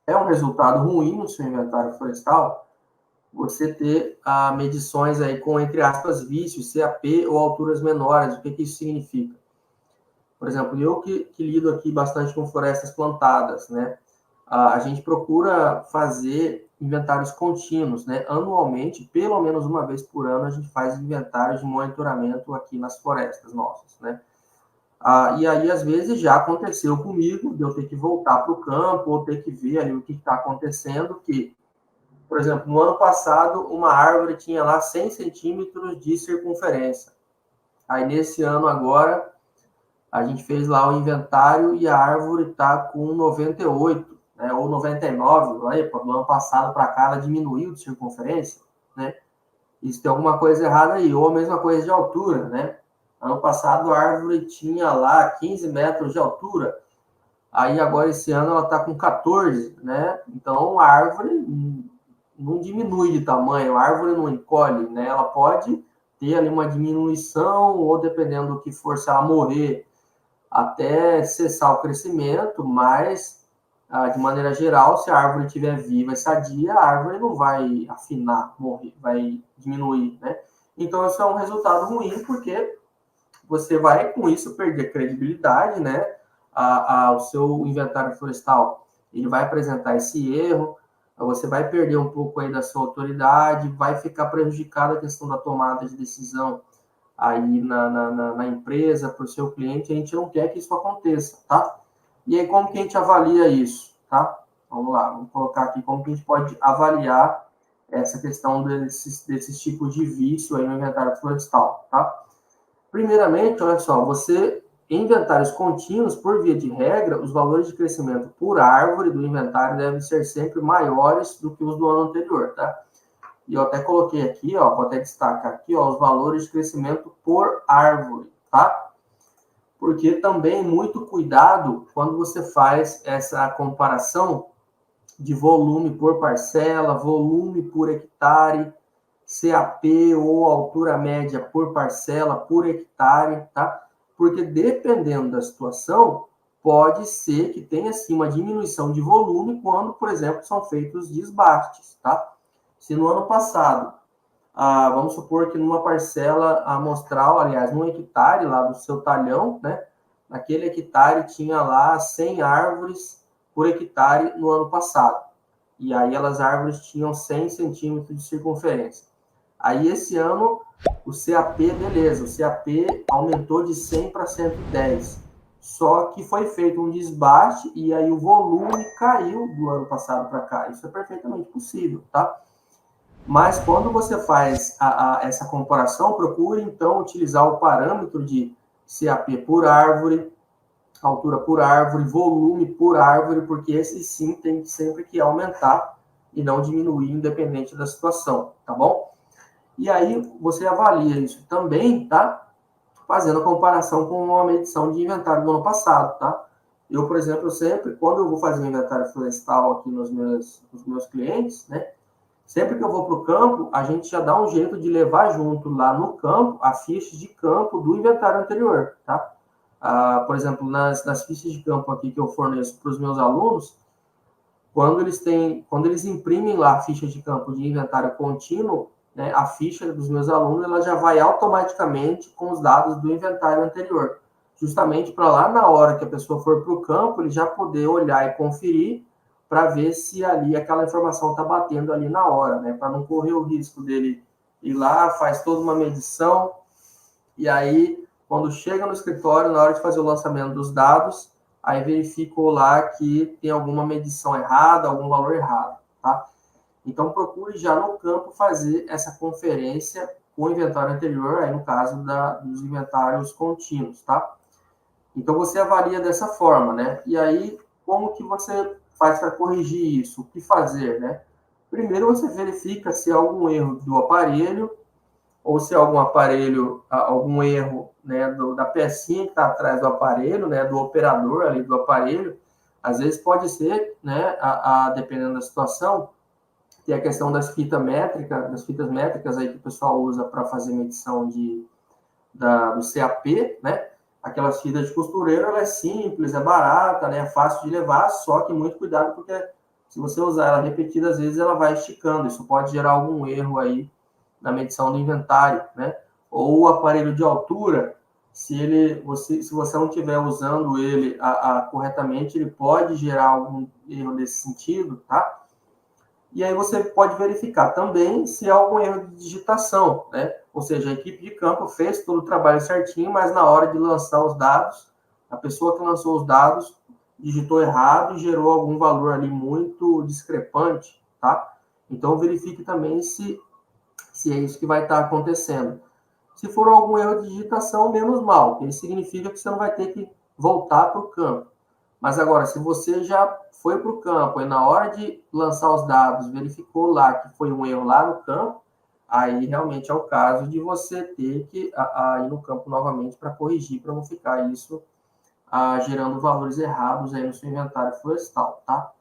é um resultado ruim no seu inventário florestal você ter medições aí com, entre aspas, vícios, CAP ou alturas menores. O que isso significa? Por exemplo, eu que lido aqui bastante com florestas plantadas, né? A gente procura fazer inventários contínuos, né? Anualmente, pelo menos uma vez por ano, a gente faz inventários de monitoramento aqui nas florestas nossas, né? E aí, às vezes, já aconteceu comigo de eu ter que voltar para o campo ou ter que ver ali o que está acontecendo, que, por exemplo, no ano passado, uma árvore tinha lá 100 centímetros de circunferência. Aí, nesse ano agora, a gente fez lá o inventário e a árvore está com 98, né, ou 99, aí, do ano passado para cá ela diminuiu de circunferência, né? Isso tem alguma coisa errada aí, ou a mesma coisa de altura, né? Ano passado a árvore tinha lá 15 metros de altura, aí agora esse ano ela está com 14, né? Então a árvore não diminui de tamanho, a árvore não encolhe, né? Ela pode ter ali uma diminuição, ou dependendo do que for, se ela morrer, até cessar o crescimento, mas, de maneira geral, se a árvore estiver viva e sadia, a árvore não vai afinar, morrer, vai diminuir, né? Então, isso é um resultado ruim, porque você vai, com isso, perder credibilidade, né? O seu inventário florestal, ele vai apresentar esse erro, você vai perder um pouco aí da sua autoridade, vai ficar prejudicada a questão da tomada de decisão aí na empresa, para o seu cliente. A gente não quer que isso aconteça, tá? E aí, como que a gente avalia isso, tá? Vamos lá, vamos colocar aqui como que a gente pode avaliar essa questão desses tipos de vício aí no inventário florestal, tá? Primeiramente, olha só, você, em inventários contínuos, por via de regra, os valores de crescimento por árvore do inventário devem ser sempre maiores do que os do ano anterior, tá? E eu até coloquei aqui, ó, vou até destacar aqui, ó, os valores de crescimento por árvore, tá? Porque também muito cuidado quando você faz essa comparação de volume por parcela, volume por hectare, CAP ou altura média por parcela, por hectare, tá? Porque dependendo da situação, pode ser que tenha sim uma diminuição de volume quando, por exemplo, são feitos desbastes, tá? Se no ano passado, vamos supor que numa parcela amostral, aliás, num hectare lá do seu talhão, né? Naquele hectare tinha lá 100 árvores por hectare no ano passado. E aí as árvores tinham 100 centímetros de circunferência. Aí esse ano o CAP, beleza, o CAP aumentou de 100 para 110. Só que foi feito um desbaste e aí o volume caiu do ano passado para cá. Isso é perfeitamente possível, tá? Mas quando você faz essa comparação, procure então utilizar o parâmetro de CAP por árvore, altura por árvore, volume por árvore, porque esse sim tem sempre que aumentar e não diminuir, independente da situação, tá bom? E aí você avalia isso também, tá? Fazendo a comparação com uma medição de inventário do ano passado, tá? Eu, por exemplo, sempre, quando eu vou fazer um inventário florestal aqui nos meus clientes, né? Sempre que eu vou para o campo, a gente já dá um jeito de levar junto lá no campo a ficha de campo do inventário anterior, tá? Por exemplo, nas fichas de campo aqui que eu forneço para os meus alunos, quando eles imprimem lá a ficha de campo de inventário contínuo, né, a ficha dos meus alunos ela já vai automaticamente com os dados do inventário anterior, justamente para lá na hora que a pessoa for para o campo, ele já poder olhar e conferir para ver se ali aquela informação está batendo ali na hora, né, para não correr o risco dele ir lá, faz toda uma medição, e aí, quando chega no escritório, na hora de fazer o lançamento dos dados, aí verificou lá que tem alguma medição errada, algum valor errado, tá? Então, procure já no campo fazer essa conferência com o inventário anterior, aí no caso dos inventários contínuos, tá? Então, você avalia dessa forma, né? E aí, como que você faz para corrigir isso? O que fazer, né? Primeiro, você verifica se há algum erro do aparelho, ou se algum aparelho, algum erro, né, da pecinha que está atrás do aparelho, né, do operador ali do aparelho. Às vezes pode ser, né, dependendo da situação, tem a questão das fitas métricas aí que o pessoal usa para fazer medição do CAP, né? Aquelas fitas de costureiro, ela é simples, é barata, né? É fácil de levar, só que muito cuidado porque Se você usar ela repetidas vezes, ela vai esticando. Isso pode gerar algum erro aí na medição do inventário, né? Ou o aparelho de altura, se você não estiver usando ele corretamente, ele pode gerar algum erro nesse sentido, tá? E aí você pode verificar também se há algum erro de digitação, né? Ou seja, a equipe de campo fez todo o trabalho certinho, mas na hora de lançar os dados, a pessoa que lançou os dados digitou errado e gerou algum valor ali muito discrepante, tá? Então verifique também se é isso que vai estar acontecendo. Se for algum erro de digitação, menos mal, que isso significa que você não vai ter que voltar para o campo. Mas agora, se você já foi para o campo e na hora de lançar os dados verificou lá que foi um erro lá no campo, aí realmente é o caso de você ter que ir no campo novamente para corrigir, para não ficar isso gerando valores errados aí no seu inventário florestal, tá?